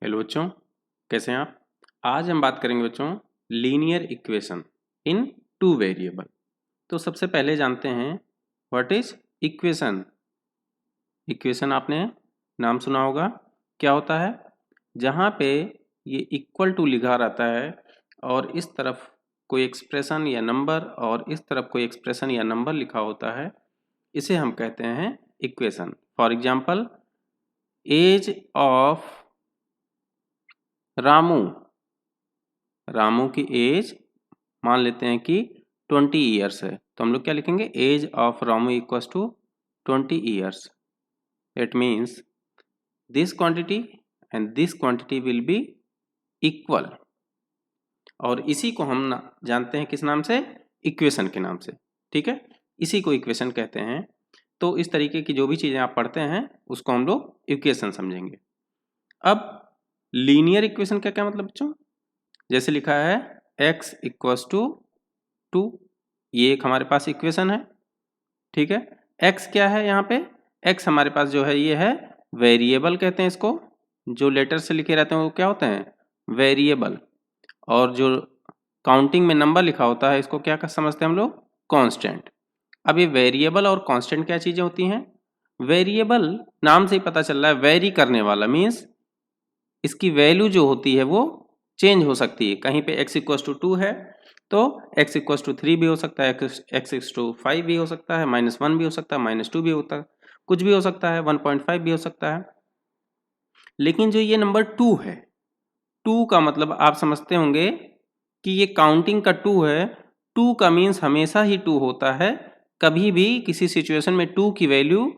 Hello बच्चों, कैसे हैं आप। आज हम बात करेंगे बच्चों linear equation in two variable. तो सबसे पहले जानते हैं व्हाट इज इक्वेशन। इक्वेशन आपने नाम सुना होगा, क्या होता है। जहाँ पे ये इक्वल टू लिखा रहता है और इस तरफ कोई एक्सप्रेशन या नंबर और इस तरफ कोई एक्सप्रेशन या नंबर लिखा होता है, इसे हम कहते हैं equation. For example, age of Ramu, Ramu की एज मान लेते हैं कि 20 ईयर्स है, तो हम लोग क्या लिखेंगे, age of Ramu equals to 20 years. It means this quantity and this quantity will be equal. और इसी को हम जानते हैं किस नाम से, इक्वेशन के नाम से। ठीक है, इसी को इक्वेशन कहते हैं। तो इस तरीके की जो भी चीज़ें आप पढ़ते हैं उसको हम लोग इक्वेशन समझेंगे। अब लीनियर इक्वेशन का क्या मतलब बच्चों, जैसे लिखा है x इक्वल्स टू 2, ये एक हमारे पास इक्वेशन है। ठीक है, x क्या है यहाँ पे, x हमारे पास जो है ये है वेरिएबल कहते हैं इसको। जो लेटर से लिखे रहते हैं वो क्या होते हैं, वेरिएबल। और जो काउंटिंग में नंबर लिखा होता है इसको क्या समझते हैं हम लोग, कांस्टेंट। अब ये वेरिएबल और कांस्टेंट क्या चीज़ें होती हैं। वेरिएबल नाम से ही पता चल रहा है, वेरी करने वाला, मीन्स इसकी वैल्यू जो होती है वो चेंज हो सकती है। कहीं पे x इक्वल्स टू 2 है तो x इक्वल्स टू 3 भी हो सकता है, x इक्वल्स टू 5 भी हो सकता है, -1 भी हो सकता है, -2 भी होता है, कुछ भी हो सकता है, 1.5 भी हो सकता है। लेकिन जो ये नंबर 2 है, 2 का मतलब आप समझते होंगे कि ये काउंटिंग का 2 है। 2 का मीन्स हमेशा ही 2 होता है, कभी भी किसी सिचुएशन में 2 की वैल्यू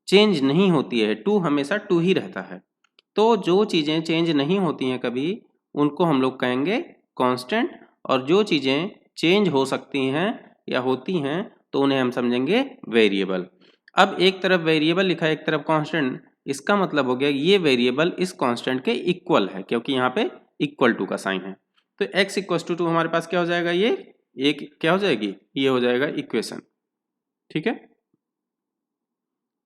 चेंज नहीं होती है, 2 हमेशा 2 ही रहता है। तो जो चीज़ें चेंज नहीं होती हैं कभी, उनको हम लोग कहेंगे कांस्टेंट। और जो चीज़ें चेंज हो सकती हैं या होती हैं तो उन्हें हम समझेंगे वेरिएबल। अब एक तरफ वेरिएबल लिखा है, एक तरफ कांस्टेंट, इसका मतलब हो गया ये वेरिएबल इस कांस्टेंट के इक्वल है, क्योंकि यहाँ पे इक्वल टू का साइन है। तो x इक्वल टू 2 हमारे पास क्या हो जाएगा, ये एक क्या हो जाएगी, ये हो जाएगा इक्वेशन। ठीक है,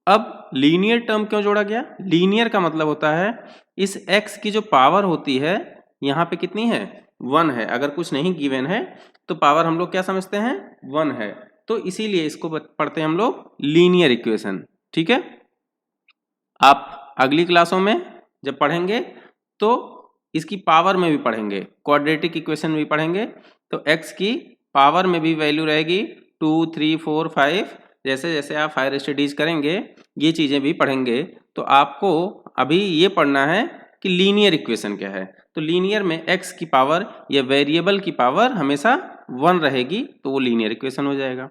अब लीनियर टर्म क्यों जोड़ा गया। लीनियर का मतलब होता है इस x की जो पावर होती है यहाँ पे कितनी है, 1 है। अगर कुछ नहीं गिवन है तो पावर हम लोग क्या समझते हैं, 1 है। तो इसीलिए इसको पढ़ते हैं हम लोग लीनियर इक्वेशन। ठीक है, आप अगली क्लासों में जब पढ़ेंगे तो इसकी पावर में भी पढ़ेंगे, क्वाड्रेटिक इक्वेशन भी पढ़ेंगे। तो x की पावर में भी वैल्यू रहेगी 2, 3, 4, 5। जैसे जैसे आप हायर स्टडीज करेंगे ये चीज़ें भी पढ़ेंगे। तो आपको अभी ये पढ़ना है कि लीनियर इक्वेशन क्या है। तो लीनियर में x की पावर या वेरिएबल की पावर हमेशा 1 रहेगी, तो वो लीनियर इक्वेशन हो जाएगा।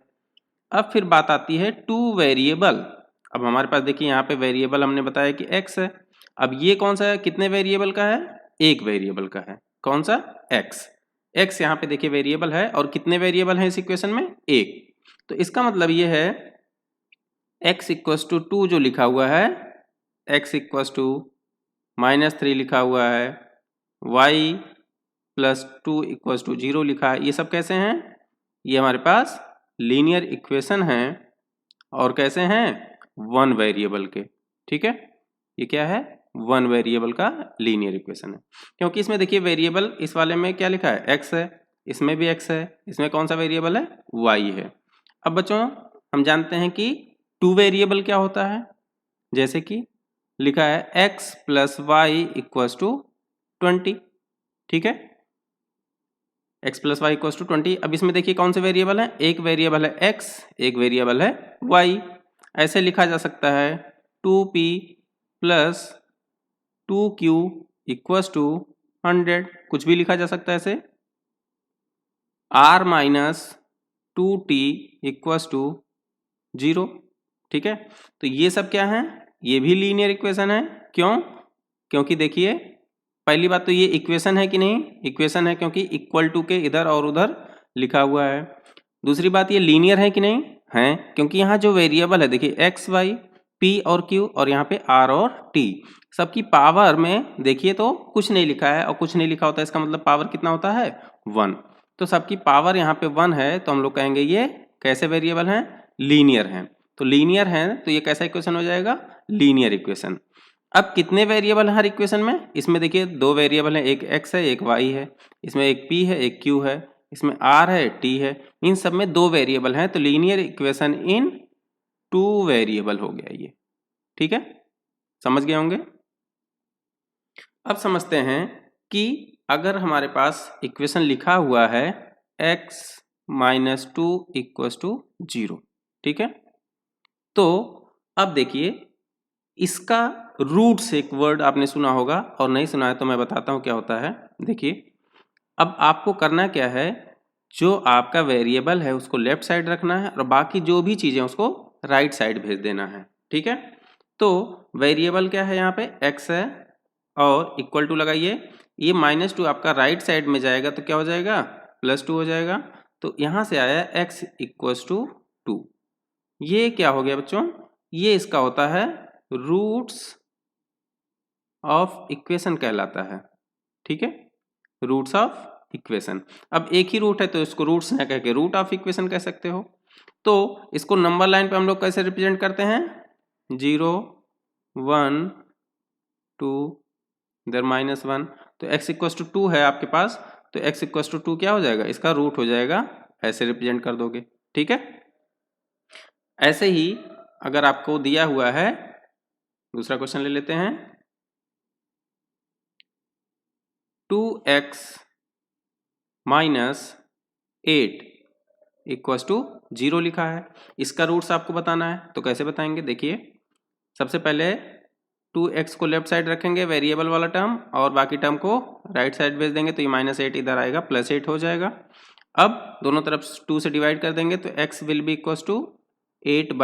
अब फिर बात आती है टू वेरिएबल। अब हमारे पास देखिए यहाँ पे वेरिएबल हमने बताया कि x है। अब ये कौन सा है, कितने वेरिएबल का है, एक वेरिएबल का है। कौन सा, x। x यहाँ पे देखिए वेरिएबल है और कितने वेरिएबल हैं इस इक्वेशन में, एक। तो इसका मतलब ये है x इक्वल्स टू 2 जो लिखा हुआ है, x इक्वल्स टू -3 लिखा हुआ है, y प्लस 2 इक्वल्स टू 0 लिखा है, ये सब कैसे हैं, ये हमारे पास लीनियर इक्वेशन हैं। और कैसे हैं, 1 वेरिएबल के। ठीक है, ये क्या है, 1 वेरिएबल का लीनियर इक्वेशन है। क्योंकि इसमें देखिए वेरिएबल इस वाले में क्या लिखा है, x है, इसमें भी x है, इसमें कौन सा वेरिएबल है, y है। अब बच्चों हम जानते हैं कि टू वेरिएबल क्या होता है। जैसे कि लिखा है x plus Y equals to 20। ठीक है, x plus Y equals to 20। अब इसमें देखिए कौन से वेरिएबल है, एक वेरिएबल है x, एक वेरिएबल है y। ऐसे लिखा जा सकता है 2p plus 2q equals to 100, कुछ भी लिखा जा सकता है ऐसे। r minus 2t equals to 0। ठीक है, तो ये सब क्या है, ये भी लीनियर इक्वेशन है। क्यों, क्योंकि देखिए पहली बात तो ये इक्वेशन है कि नहीं, इक्वेशन है क्योंकि इक्वल टू के इधर और उधर लिखा हुआ है। दूसरी बात ये लीनियर है कि नहीं है, क्योंकि यहाँ जो वेरिएबल है देखिए x, y, p और q और यहाँ पे r और t, सबकी पावर में देखिए तो कुछ नहीं लिखा है। और कुछ नहीं लिखा होता है इसका मतलब पावर कितना होता है, 1। तो सबकी पावर यहाँ पे 1 है, तो हम लोग कहेंगे ये कैसे वेरिएबल हैं, लीनियर हैं। तो लीनियर हैं तो ये कैसा इक्वेशन हो जाएगा, लीनियर इक्वेशन। अब कितने वेरिएबल हैं हर इक्वेशन में? इसमें देखिए 2 वेरिएबल हैं, एक x है एक y है, इसमें एक p है एक q है, इसमें r है t है, इन सब में 2 वेरिएबल हैं, तो लीनियर इक्वेशन इन 2 वेरिएबल हो गया ये। ठीक है, समझ गए होंगे। अब समझते हैं कि अगर हमारे पास इक्वेशन लिखा हुआ है x माइनस 2 इक्वस टू 0, ठीक है, तो अब देखिए इसका रूट्स एक वर्ड आपने सुना होगा, और नहीं सुना है तो मैं बताता हूँ क्या होता है। देखिए अब आपको करना क्या है, जो आपका वेरिएबल है उसको लेफ्ट साइड रखना है और बाकी जो भी चीज़ें उसको राइट साइड भेज देना है। ठीक है, तो वेरिएबल क्या है यहाँ पे x है और इक्वल टू लगाइए, ये -2 आपका राइट साइड में जाएगा तो क्या हो जाएगा +2 हो जाएगा। तो यहाँ से आया x इक्वल्स टू 2, ये क्या हो गया बच्चों, ये इसका होता है रूट्स ऑफ इक्वेशन कहलाता है। ठीक है, रूट्स ऑफ इक्वेशन। अब एक ही रूट है तो इसको रूट्स न कह के रूट ऑफ इक्वेशन कह सकते हो। तो इसको नंबर लाइन पे हम लोग कैसे रिप्रेजेंट करते हैं, 0 1 2 इधर -1, तो x इक्वल्स टू 2 है आपके पास, तो x इक्वल्स टू 2 क्या हो जाएगा, इसका रूट हो जाएगा, ऐसे रिप्रेजेंट कर दोगे। ठीक है, ऐसे ही अगर आपको दिया हुआ है, दूसरा क्वेश्चन ले लेते हैं, 2x माइनस 8 इक्वल्स टू 0 लिखा है, इसका रूट्स आपको बताना है। तो कैसे बताएंगे, देखिए सबसे पहले 2x को लेफ्ट साइड रखेंगे वेरिएबल वाला टर्म, और बाकी टर्म को राइट साइड भेज देंगे, तो ये -8 इधर आएगा, +8 हो जाएगा। अब दोनों तरफ 2 से डिवाइड कर देंगे तो x will be equals to 8/2,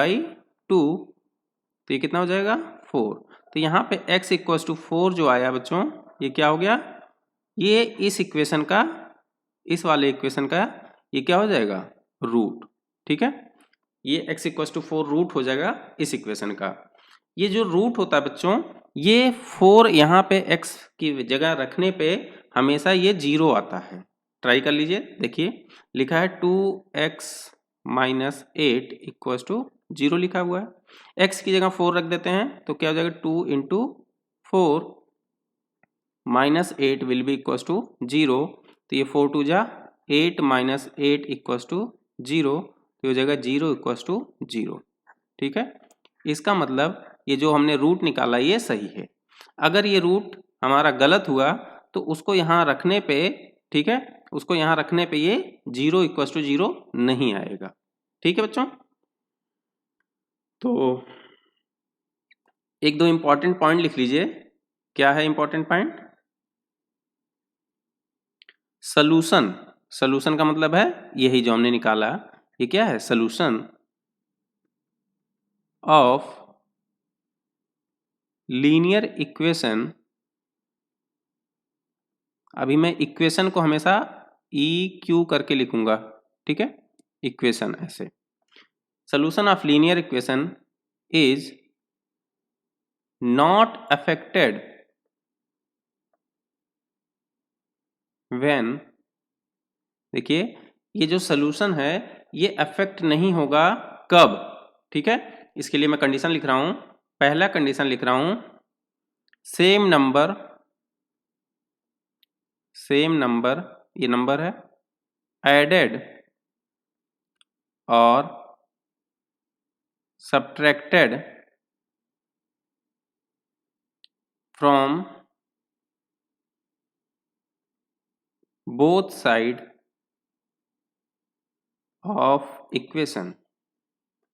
तो ये कितना हो जाएगा 4। तो यहाँ पे x इक्वल्स टू 4 जो आया बच्चों, ये क्या हो गया, ये इस इक्वेशन का, इस वाले इक्वेशन का ये क्या हो जाएगा रूट। ठीक है, ये x इक्वल्स टू 4 रूट हो जाएगा इस इक्वेशन का। ये जो रूट होता है बच्चों, ये 4 यहाँ पे x की जगह रखने पे हमेशा ये 0 आता है। ट्राई कर लीजिए, देखिए लिखा है 2x माइनस 8 इक्वल्स टू 0 लिखा हुआ है, x की जगह 4 रख देते हैं तो क्या हो जाएगा 2 into 4 -8 will be equals to 0, तो ये 4 2 जा 8 माइनस 8 इक्वल्स टू 0, तो हो जाएगा 0 इक्वल्स टू 0। ठीक है, इसका मतलब ये जो हमने रूट निकाला ये सही है। अगर ये रूट हमारा गलत हुआ तो उसको यहाँ रखने पे, ठीक है, उसको यहाँ रखने पे ये 0 इक्वल्स टू 0 नहीं आएगा। ठीक है बच्चों, तो एक दो इंपॉर्टेंट पॉइंट लिख लीजिए। क्या है इंपॉर्टेंट पॉइंट, सॉल्यूशन, सॉल्यूशन का मतलब है यही जो हमने निकाला, ये क्या है सॉल्यूशन ऑफ लीनियर इक्वेशन। अभी मैं इक्वेशन को हमेशा EQ करके लिखूंगा, ठीक है, इक्वेशन ऐसे। Solution of linear equation is not affected when, देखिए ये जो सॉल्यूशन है ये अफेक्ट नहीं होगा कब, ठीक है, इसके लिए मैं कंडीशन लिख रहा हूं, पहला कंडीशन लिख रहा हूं, सेम नंबर, सेम नंबर, ये नंबर है, एडेड और subtracted from both side of equation।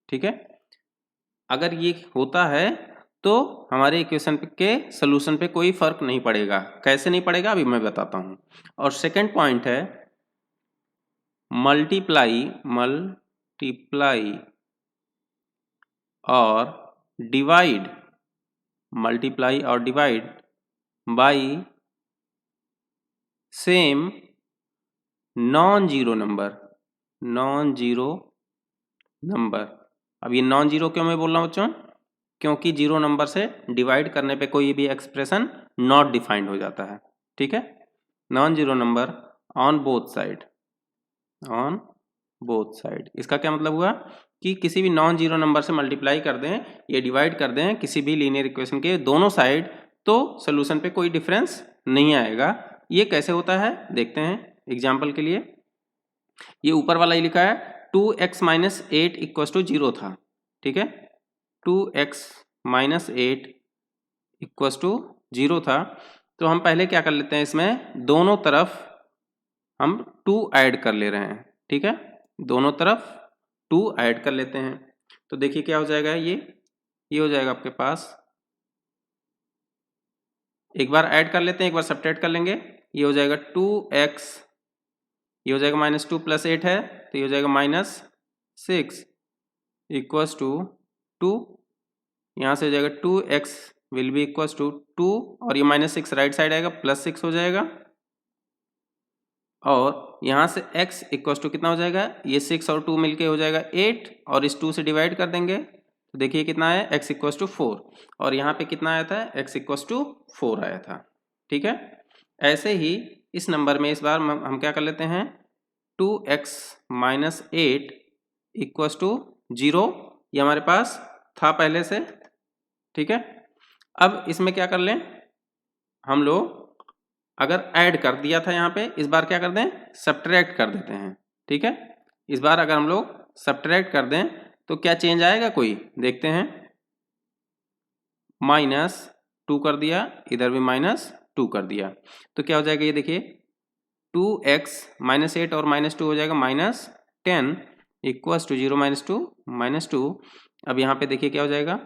ठीक है, अगर ये होता है तो हमारे इक्वेशन के सोल्यूशन पे कोई फर्क नहीं पड़ेगा। कैसे नहीं पड़ेगा अभी मैं बताता हूं। और सेकंड पॉइंट है मल्टीप्लाई, मल्टीप्लाई और डिवाइड, मल्टीप्लाई और divide by same non zero number, non zero number. अब ये नॉन जीरो क्यों मैं बोल रहा हूँ बच्चों, क्योंकि जीरो नंबर से डिवाइड करने पे कोई भी एक्सप्रेशन नॉट डिफाइंड हो जाता है। ठीक है, non zero number on both side, on both side. इसका क्या मतलब हुआ कि किसी भी नॉन जीरो नंबर से मल्टीप्लाई कर दें या डिवाइड कर दें किसी भी लीनियर इक्वेशन के दोनों साइड, तो सोल्यूशन पे कोई डिफरेंस नहीं आएगा। ये कैसे होता है देखते हैं एग्जाम्पल के लिए। ये ऊपर वाला ही लिखा है 2x माइनस 8 इक्वस टू 0 था, ठीक है। 2x माइनस 8 इक्वस टू 0 था, तो हम पहले क्या कर लेते हैं, इसमें दोनों तरफ हम 2 ऐड कर ले रहे हैं, ठीक है। दोनों तरफ 2 ऐड कर लेते हैं, तो देखिए क्या हो जाएगा, ये हो जाएगा आपके पास, एक बार ऐड कर लेते हैं, एक बार सब्ट्रैक्ट कर लेंगे। ये हो जाएगा 2x, ये हो जाएगा माइनस 2 प्लस 8 है तो ये हो जाएगा माइनस 6 इक्वस टू 2, यहाँ से हो जाएगा 2x will be equals to 2 और ये माइनस 6 राइट साइड आएगा प्लस 6 हो जाएगा, और यहाँ से x इक्वस टू कितना हो जाएगा, ये 6 और 2 मिलके हो जाएगा 8 और इस 2 से डिवाइड कर देंगे तो देखिए कितना है, x इक्वस टू 4, और यहाँ पे कितना आया था, x इक्वस टू 4 आया था, ठीक है। ऐसे ही इस नंबर में इस बार हम क्या कर लेते हैं, 2x माइनस 8 इक्वस टू 0, ये हमारे पास था पहले से, ठीक है। अब इसमें क्या कर लें हम लोग, अगर ऐड कर दिया था यहाँ पे, इस बार क्या कर दें, सब्ट्रैक्ट कर देते हैं, ठीक है। इस बार अगर हम लोग सब्ट्रैक्ट कर दें तो क्या चेंज आएगा कोई, देखते हैं। माइनस 2 कर दिया, इधर भी माइनस 2 कर दिया, तो क्या हो जाएगा, ये देखिए 2x माइनस 8 और माइनस 2 हो जाएगा minus 10 equals to 0 minus 2 minus 2। अब यहाँ पे देखिए क्या हो जाएगा,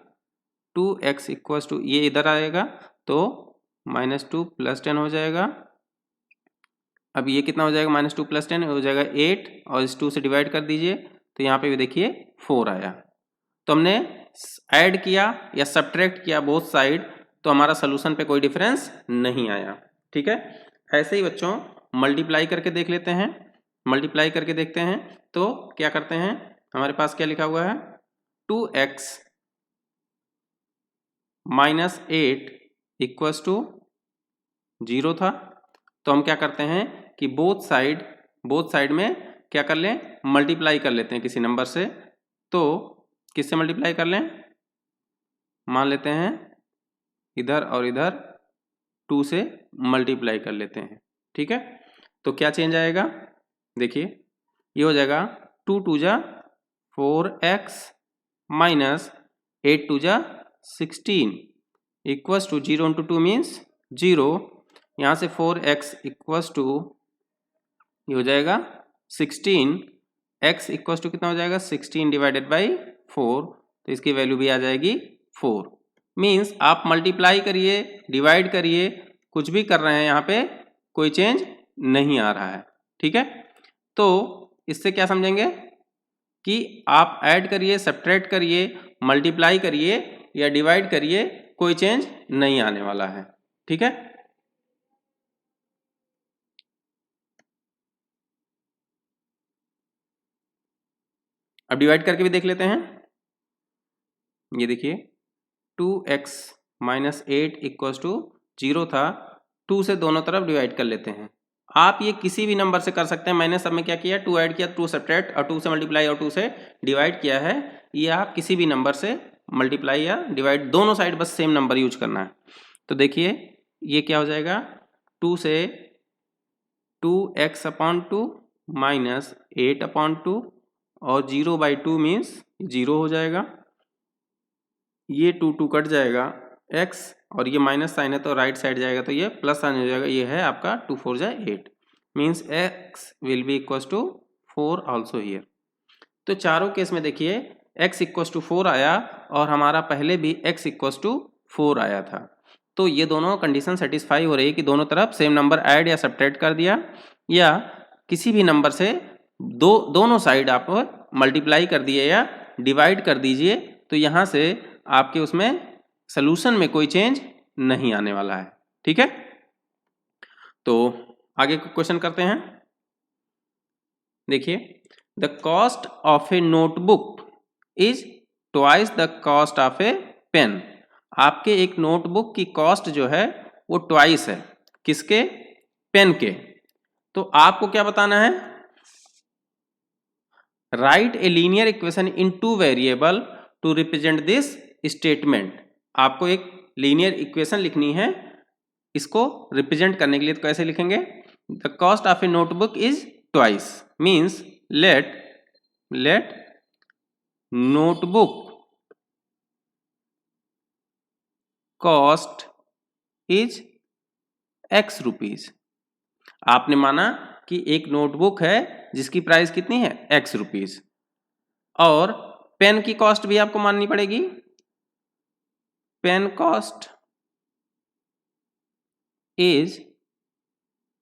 2x इक्वस टू, ये इधर आएगा तो माइनस 2 प्लस 10 हो जाएगा। अब ये कितना हो जाएगा, माइनस 2 प्लस 10 हो जाएगा 8 और इस 2 से डिवाइड कर दीजिए तो यहाँ पे भी देखिए 4 आया। तो हमने ऐड किया या सब्ट्रैक्ट किया बोथ साइड, तो हमारा सोल्यूशन पे कोई डिफरेंस नहीं आया, ठीक है। ऐसे ही बच्चों मल्टीप्लाई करके देख लेते हैं, मल्टीप्लाई करके देखते हैं तो क्या करते हैं, हमारे पास क्या लिखा हुआ है, 2x माइनस 8 इक्वस टू 0 था, तो हम क्या करते हैं कि बोथ साइड में क्या कर लें, मल्टीप्लाई कर लेते हैं किसी नंबर से। तो किससे मल्टीप्लाई कर लें, मान लेते हैं इधर और इधर 2 से मल्टीप्लाई कर लेते हैं, ठीक है। तो क्या चेंज आएगा, देखिए ये हो जाएगा 2 2 जा 4x माइनस 8 2 जा 16 इक्वस टू 0 इंटू 2 मीन्स 0, यहाँ से 4x इक्वस टू ये हो जाएगा 16, x इक्वस टू कितना हो जाएगा, 16 डिवाइडेड बाई 4, तो इसकी वैल्यू भी आ जाएगी 4। मीन्स आप मल्टीप्लाई करिए डिवाइड करिए कुछ भी कर रहे हैं, यहाँ पे कोई चेंज नहीं आ रहा है, ठीक है। तो इससे क्या समझेंगे कि आप ऐड करिए सब्ट्रैक्ट करिए मल्टीप्लाई करिए या डिवाइड करिए, कोई चेंज नहीं आने वाला है, ठीक है। अब डिवाइड करके भी देख लेते हैं, ये देखिए 2x माइनस 8 इक्वस टू 0 था, 2 से दोनों तरफ डिवाइड कर लेते हैं। आप ये किसी भी नंबर से कर सकते हैं, मैंने सब में क्या किया, 2 ऐड किया, 2 सब्ट्रैक्ट और 2 से मल्टीप्लाई और 2 से डिवाइड किया है। ये आप किसी भी नंबर से मल्टीप्लाई या डिवाइड दोनों साइड बस सेम नंबर यूज करना है। तो देखिए ये क्या हो जाएगा, 2 से 2x अपॉन 2 माइनस 8 अपॉन 2 और 0 बाई 2 मीन्स 0 हो जाएगा, ये 2 2 कट जाएगा, x और ये माइनस साइन है तो राइट साइड जाएगा तो ये प्लस साइन हो जाएगा, ये है आपका 2 4 जा 8 means x will be equals to 4 here हियर। तो चारों केस में देखिए x इक्वस टू 4 आया और हमारा पहले भी x इक्वस टू 4 आया था, तो ये दोनों कंडीशन सेटिस्फाई हो रही है कि दोनों तरफ सेम नंबर ऐड या सब्ट्रैक्ट कर दिया, या किसी भी नंबर से दोनों साइड आप मल्टीप्लाई कर दिए या डिवाइड कर दीजिए, तो यहाँ से आपके उसमें सलूशन में कोई चेंज नहीं आने वाला है, ठीक है। तो आगे क्वेश्चन करते हैं, देखिए the cost of a notebook is twice the cost of a pen. आपके एक नोटबुक की कॉस्ट जो है वो ट्वाइस है, किसके, पेन के। तो आपको क्या बताना है, write a linear equation in two variable to represent this statement. आपको एक लीनियर इक्वेशन लिखनी है, इसको रिप्रेजेंट करने के लिए तो कैसे लिखेंगे? The cost of a notebook is twice, means let notebook cost is x rupees. आपने माना कि एक नोटबुक है जिसकी प्राइस कितनी है? एक्स रुपीज, और पेन की कॉस्ट भी आपको माननी पड़ेगी, pen cost is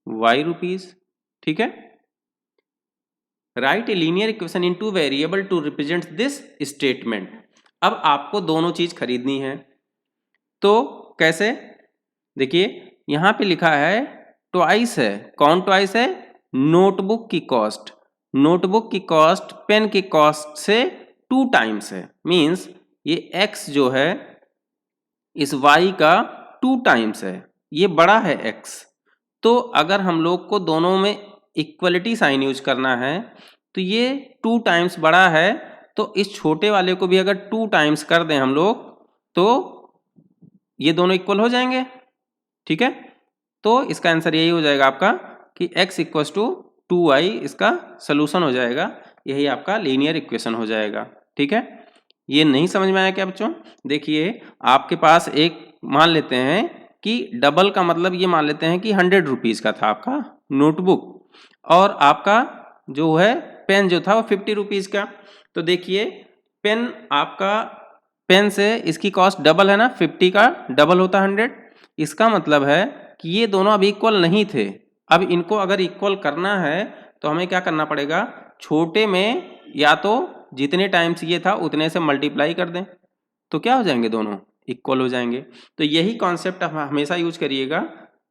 y rupees. ठीक है, write a linear equation in two variable to represent this statement. अब आपको दोनों चीज खरीदनी है, तो कैसे? देखिए यहां पे लिखा है ट्वाइस है। कौन ट्वाइस है? नोटबुक की कॉस्ट। नोटबुक की कॉस्ट पेन की कॉस्ट से 2 टाइम्स है, मीन्स ये x जो है इस y का 2 टाइम्स है, ये बड़ा है x। तो अगर हम लोग को दोनों में इक्वलिटी साइन यूज करना है तो ये 2 टाइम्स बड़ा है, तो इस छोटे वाले को भी अगर 2 टाइम्स कर दें हम लोग तो ये दोनों इक्वल हो जाएंगे। ठीक है, तो इसका आंसर यही हो जाएगा आपका कि x इक्वल्स टू 2y इसका सोल्यूशन हो जाएगा। यही आपका लीनियर इक्वेशन हो जाएगा। ठीक है, ये नहीं समझ में आया क्या बच्चों? देखिए आपके पास एक मान लेते हैं कि डबल का मतलब ये मान लेते हैं कि 100 रुपीज़ का था आपका नोटबुक, और आपका जो है पेन जो था वो 50 रुपीज़ का। तो देखिए पेन आपका, पेन से इसकी कॉस्ट डबल है ना, 50 का डबल होता 100। इसका मतलब है कि ये दोनों अब इक्वल नहीं थे। अब इनको अगर इक्वल करना है तो हमें क्या करना पड़ेगा? छोटे में या तो जितने टाइम्स ये था उतने से मल्टीप्लाई कर दें, तो क्या हो जाएंगे? दोनों इक्वल हो जाएंगे। तो यही कॉन्सेप्ट आप हमेशा यूज करिएगा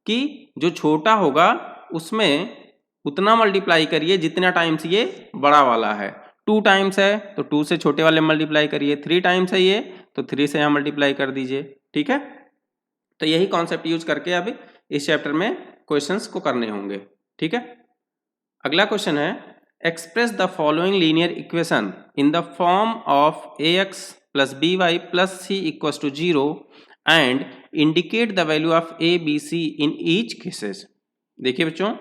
कि जो छोटा होगा उसमें उतना मल्टीप्लाई करिए जितना टाइम्स ये बड़ा वाला है। 2 टाइम्स है तो 2 से छोटे वाले मल्टीप्लाई करिए, 3 टाइम्स है ये तो 3 से यहाँ मल्टीप्लाई कर दीजिए। ठीक है, तो यही कॉन्सेप्ट यूज करके अब इस चैप्टर में क्वेश्चंस को करने होंगे। ठीक है, अगला क्वेश्चन है express the following linear equation in the form of ax plus by plus c equals to 0 and indicate the value of a b c in each cases. देखिए बच्चों,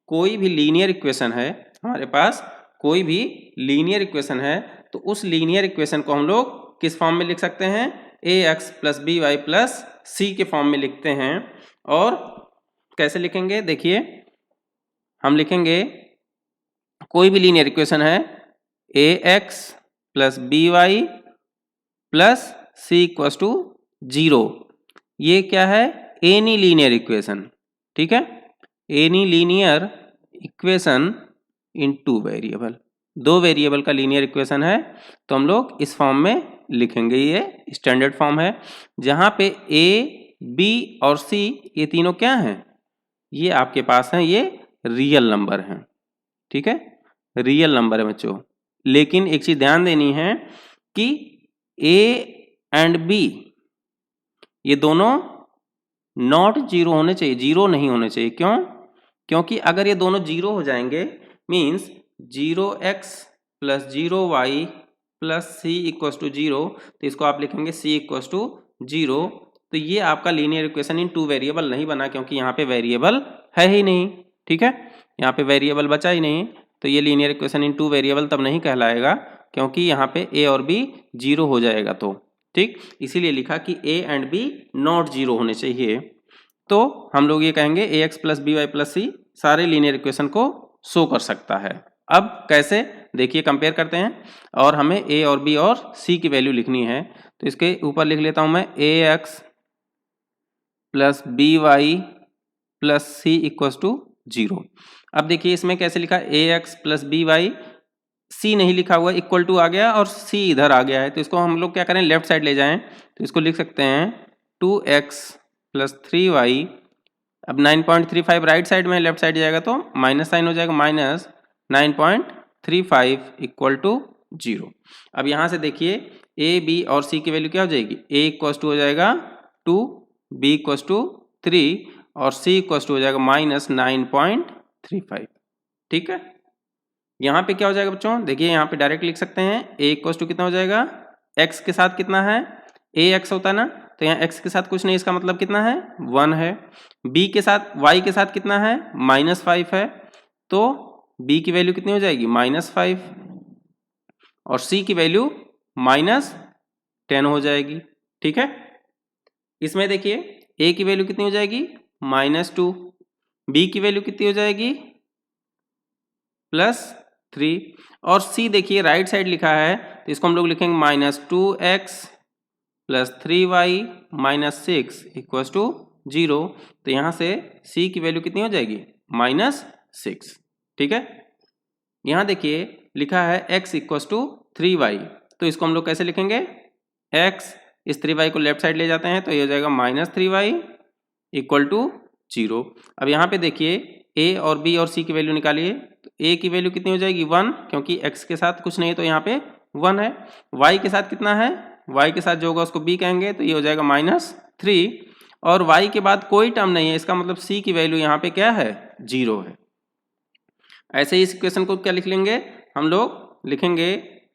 कोई भी लीनियर इक्वेशन है हमारे पास, कोई भी लीनियर इक्वेशन है तो उस लीनियर इक्वेशन को हम लोग किस फॉर्म में लिख सकते हैं? ax plus by plus c के फॉर्म में लिखते हैं। और कैसे लिखेंगे? देखिए हम लिखेंगे कोई भी लीनियर इक्वेशन है ax plus by plus c equals to 0। ये क्या है? Any linear equation. ठीक है, any linear equation in 2 variable, 2 variable का लीनियर इक्वेशन है तो हम लोग इस फॉर्म में लिखेंगे। ये स्टैंडर्ड फॉर्म है जहां पे a b और c ये तीनों क्या हैं? ये आपके पास हैं, ये रियल नंबर हैं। ठीक है, रियल नंबर है बच्चों। लेकिन एक चीज ध्यान देनी है कि a एंड b ये दोनों नॉट जीरो होने चाहिए, जीरो नहीं होने चाहिए। क्यों? क्योंकि अगर ये दोनों जीरो हो जाएंगे means 0x plus 0y plus c equals to 0, तो इसको आप लिखेंगे c इक्वल्स टू 0। तो ये आपका लीनियर इक्वेशन इन 2 वेरिएबल नहीं बना, क्योंकि यहाँ पे वेरिएबल है ही नहीं। ठीक है, यहाँ पे वेरिएबल बचा ही नहीं, तो ये लीनियर इक्वेशन इन 2 वेरिएबल तब नहीं कहलाएगा क्योंकि यहाँ पे a और b 0 हो जाएगा। तो ठीक, इसीलिए लिखा कि a एंड b नॉट 0 होने चाहिए। तो हम लोग ये कहेंगे ax plus by plus c सारे लीनियर इक्वेशन को शो कर सकता है। अब कैसे? देखिए कंपेयर करते हैं, और हमें a और b और c की वैल्यू लिखनी है। तो इसके ऊपर लिख लेता हूं मैं ax plus by plus c equals to 0। अब देखिए इसमें कैसे लिखा? ax प्लस by, c नहीं लिखा हुआ, इक्वल टू आ गया और c इधर आ गया है, तो इसको हम लोग क्या करें? लेफ्ट साइड ले जाएं, तो इसको लिख सकते हैं 2x प्लस 3y। अब 9.35 राइट साइड में, लेफ्ट साइड जाएगा तो माइनस साइन हो जाएगा, माइनस 9.35 इक्वल टू 0। अब यहाँ से देखिए a b और c की वैल्यू क्या हो जाएगी? a इक्वल टू हो जाएगा 2, b इक्वल टू 3 और c इक्वल टू हो जाएगा माइनस 9.35। ठीक है, यहाँ पे क्या हो जाएगा बच्चों, देखिए यहाँ पे डायरेक्ट लिख सकते हैं a इक्वल टू कितना हो जाएगा, x के साथ कितना है, ax होता है ना, तो यहाँ x के साथ कुछ नहीं, इसका मतलब कितना है 1 है। b के साथ y के साथ कितना है -5 है, तो b की वैल्यू कितनी हो जाएगी -5 और c की वैल्यू -10 हो जाएगी। ठीक है, इसमें देखिए a की वैल्यू कितनी हो जाएगी -2, b की वैल्यू कितनी हो जाएगी +3 और c देखिए राइट साइड लिखा है तो इसको हम लोग लिखेंगे -2x + 3y - 6 = 0। तो यहाँ से c की वैल्यू कितनी हो जाएगी -6। ठीक है, यहाँ देखिए लिखा है x = 3y, तो इसको हम लोग कैसे लिखेंगे, x इस 3y को लेफ्ट साइड ले जाते हैं तो ये हो जाएगा -3y = 0। अब यहाँ पे देखिए a और b और c की वैल्यू निकालिए, तो a की वैल्यू कितनी हो जाएगी 1, क्योंकि x के साथ कुछ नहीं है तो यहाँ पे 1 है। y के साथ कितना है, y के साथ जो होगा उसको b कहेंगे, तो ये हो जाएगा -3 और y के बाद कोई टर्म नहीं है, इसका मतलब c की वैल्यू यहाँ पे क्या है 0 है। ऐसे ही इस इक्वेशन को क्या लिख लेंगे हम लोग, लिखेंगे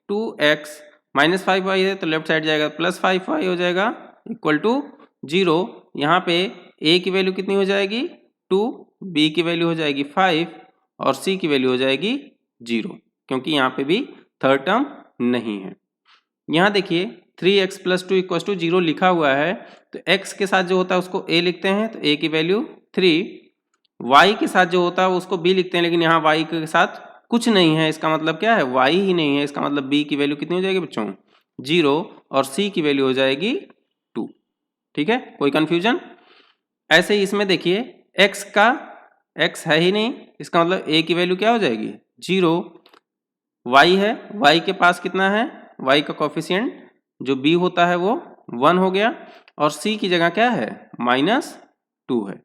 2x -5y है तो लेफ्ट साइड जाएगा +5y हो जाएगा = 0। यहाँ पे a की वैल्यू कितनी हो जाएगी 2, b की वैल्यू हो जाएगी 5 और c की वैल्यू हो जाएगी 0, क्योंकि यहाँ पे भी थर्ड टर्म नहीं है। यहाँ देखिए 3x + 2 = 0 लिखा हुआ है, तो x के साथ जो होता है उसको a लिखते हैं तो a की वैल्यू 3, y के साथ जो होता है उसको b लिखते हैं, लेकिन यहाँ y के साथ कुछ नहीं है, इसका मतलब क्या है y ही नहीं है, इसका मतलब b की वैल्यू कितनी हो जाएगी बच्चों 0 और c की वैल्यू हो जाएगी 2। ठीक है, कोई कंफ्यूजन। ऐसे ही इसमें देखिए x का x है ही नहीं, इसका मतलब a की वैल्यू क्या हो जाएगी 0, y है, y के पास कितना है, y का कोफिशिएंट जो b होता है वो 1 हो गया और c की जगह क्या है -2 है।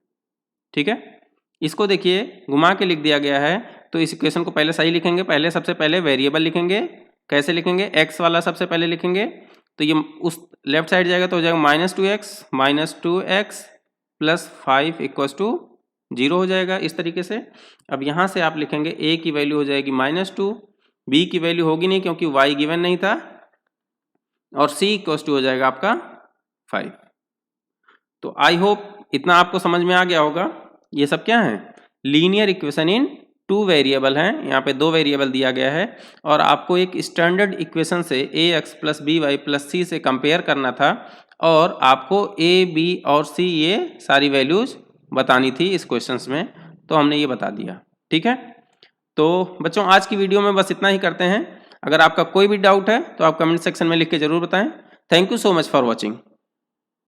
ठीक है, इसको देखिए घुमा के लिख दिया गया है, तो इस इक्वेशन को पहले सही लिखेंगे, पहले सबसे पहले वेरिएबल लिखेंगे। कैसे लिखेंगे, x वाला सबसे पहले लिखेंगे, तो ये उस लेफ्ट साइड जाएगा तो हो जाएगा -2x + 5 = 0 हो जाएगा इस तरीके से। अब यहाँ से आप लिखेंगे a की वैल्यू हो जाएगी -2, b की वैल्यू होगी नहीं क्योंकि y गिवन नहीं था, और c = हो जाएगा आपका 5। तो आई होप इतना आपको समझ में आ गया होगा। ये सब क्या है, लीनियर इक्वेशन इन 2 वेरिएबल हैं, यहाँ पे 2 वेरिएबल दिया गया है और आपको एक स्टैंडर्ड इक्वेशन से ax + by + c से कंपेयर करना था और आपको a b और c ये सारी वैल्यूज बतानी थी इस क्वेश्चंस में, तो हमने ये बता दिया। ठीक है, तो बच्चों आज की वीडियो में बस इतना ही करते हैं। अगर आपका कोई भी डाउट है तो आप कमेंट सेक्शन में लिख के ज़रूर बताएं। Thank you so much for watching.